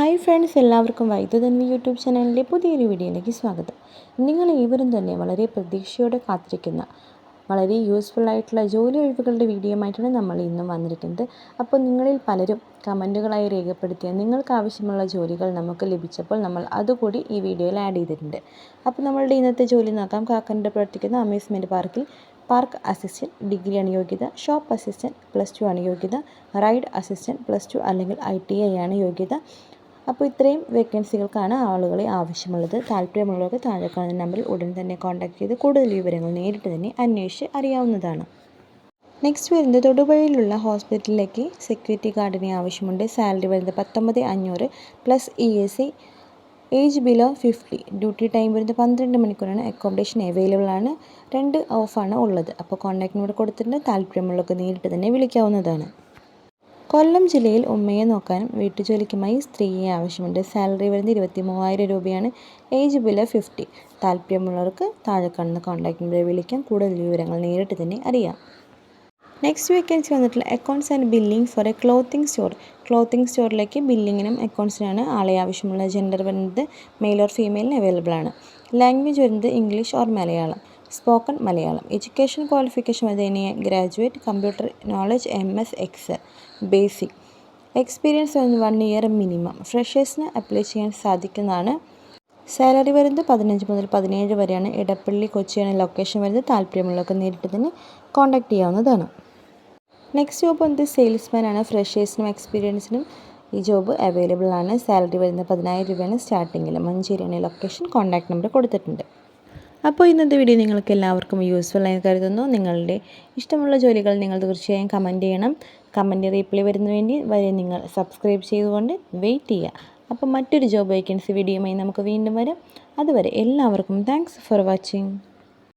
Hi friends, എല്ലാവർക്കും വൈദ്യുതന്വി YouTube ചാനലിലെ പുതിയൊരു വീഡിയോയിലേക്ക് സ്വാഗതം. നിങ്ങൾ ഏവരും തന്നെ വളരെ പ്രതീക്ഷയോടെ കാത്തിരിക്കുന്ന വളരെ യൂസ്ഫുൾ ആയിട്ടുള്ള ജോലി ഒഴിവുകളുടെ വീഡിയോയുമായിട്ടാണ് നമ്മൾ ഇന്നും വന്നിരിക്കുന്നത്. അപ്പോൾ നിങ്ങളിൽ പലരും കമൻറ്റുകളായി രേഖപ്പെടുത്തിയ നിങ്ങൾക്ക് ആവശ്യമുള്ള ജോലികൾ നമുക്ക് ലഭിച്ചപ്പോൾ നമ്മൾ അതുകൂടി ഈ വീഡിയോയിൽ ആഡ് ചെയ്തിട്ടുണ്ട്. അപ്പോൾ നമ്മളുടെ ഇന്നത്തെ ജോലി നോക്കാം. കാക്കനാട് പ്രവർത്തിക്കുന്ന അമ്യൂസ്മെൻറ്റ് പാർക്കിൽ പാർക്ക് അസിസ്റ്റൻറ്റ് ഡിഗ്രിയാണ് യോഗ്യത. ഷോപ്പ് അസിസ്റ്റൻറ്റ് +2 ആണ് യോഗ്യത. റൈഡ് അസിസ്റ്റൻറ്റ് +2 അല്ലെങ്കിൽ ITI ആണ് യോഗ്യത. അപ്പോൾ ഇത്രയും വേക്കൻസികൾക്കാണ് ആളുകളെ ആവശ്യമുള്ളത്. താല്പര്യമുള്ളവർക്ക് താഴെ കാണുന്ന നമ്പറിൽ ഉടൻ തന്നെ കോൺടാക്ട് ചെയ്ത് കൂടുതൽ വിവരങ്ങൾ നേരിട്ട് തന്നെ അന്വേഷിച്ച് അറിയാവുന്നതാണ്. നെക്സ്റ്റ് വരുന്നത് തൊടുപുഴയിലുള്ള ഹോസ്പിറ്റലിലേക്ക് സെക്യൂരിറ്റി ഗാർഡിനെ ആവശ്യമുണ്ട്. സാലറി വരുന്നത് 19,500 + ESC. Age below 50. Duty time വരുന്നത് 12 മണിക്കൂറാണ്. അക്കോമഡേഷൻ അവൈലബിൾ ആണ്. 2 ഓഫാണ് ഉള്ളത്. അപ്പോൾ കോൺടാക്ട് നമ്പർ കൊടുത്തിട്ടുണ്ട്. താല്പര്യമുള്ളവർക്ക് നേരിട്ട് തന്നെ വിളിക്കാവുന്നതാണ്. കൊല്ലം ജില്ലയിൽ ഉമ്മയെ നോക്കാനും വീട്ടുജോലിക്കുമായി സ്ത്രീയെ ആവശ്യമുണ്ട്. സാലറി വരുന്നത് 23,000 രൂപയാണ്. Age below 50. താല്പര്യമുള്ളവർക്ക് താഴെ കാണുന്ന കോൺടാക്ട് നമ്പറിൽ വിളിക്കാം. കൂടുതൽ വിവരങ്ങൾ നേരിട്ട് തന്നെ അറിയാം. നെക്സ്റ്റ് വേക്കൻസി വന്നിട്ടുള്ള accounts and billing for a clothing store. Clothing സ്റ്റോറിലേക്ക് ബില്ലിങ്ങിനും അക്കൗണ്ട്സിനാണ് ആളെ ആവശ്യമുള്ള. ജെൻഡർ വരുന്നത് മെയിൽ ഓർ ഫീമെയിലിന് അവൈലബിൾ ആണ്. ലാംഗ്വേജ് വരുന്നത് English or Malayalam, spoken Malayalam. Education qualification വരുന്നത് graduate, computer knowledge MS Excel basic. Experience വരുന്നത് 1 ഇയർ മിനിമം. ഫ്രഷേഴ്സിന് അപ്ലൈ ചെയ്യാൻ സാധിക്കുന്നതാണ്. സാലറി വരുന്നത് 15 മുതൽ 17 വരെയാണ്. ഇടപ്പള്ളി കൊച്ചിയാണ് ലൊക്കേഷൻ വരുന്നത്. താല്പര്യമുള്ളവർക്ക് നേരിട്ട് തന്നെ കോൺടാക്ട് ചെയ്യാവുന്നതാണ്. നെക്സ്റ്റ് ജോബ് വന്നത് സെയിൽസ്മാൻ ആണ്. ഫ്രഷേഴ്സിനും എക്സ്പീരിയൻസിനും ഈ ജോബ് അവൈലബിൾ ആണ്. സാലറി വരുന്നത് 10,000 രൂപയാണ് സ്റ്റാർട്ടിങ്ങിൽ. മഞ്ചേരിയാണ് ലൊക്കേഷൻ. കോൺടാക്ട് നമ്പർ കൊടുത്തിട്ടുണ്ട്. അപ്പോൾ ഇന്നത്തെ വീഡിയോ നിങ്ങൾക്ക് എല്ലാവർക്കും യൂസ്ഫുൾ ആയി കരുതുന്നു. നിങ്ങളുടെ ഇഷ്ടമുള്ള ജോലികൾ നിങ്ങൾ തീർച്ചയായും കമൻറ്റ് ചെയ്യണം. കമൻറ്റ് റീപ്ലൈ വരുന്നതിന് വരെ നിങ്ങൾ സബ്സ്ക്രൈബ് ചെയ്തുകൊണ്ട് വെയിറ്റ് ചെയ്യുക. അപ്പോൾ മറ്റൊരു ജോബ് വേക്കൻസി വീഡിയോയുമായി നമുക്ക് വീണ്ടും വരാം. അതുവരെ എല്ലാവർക്കും താങ്ക്സ് ഫോർ വാച്ചിങ്.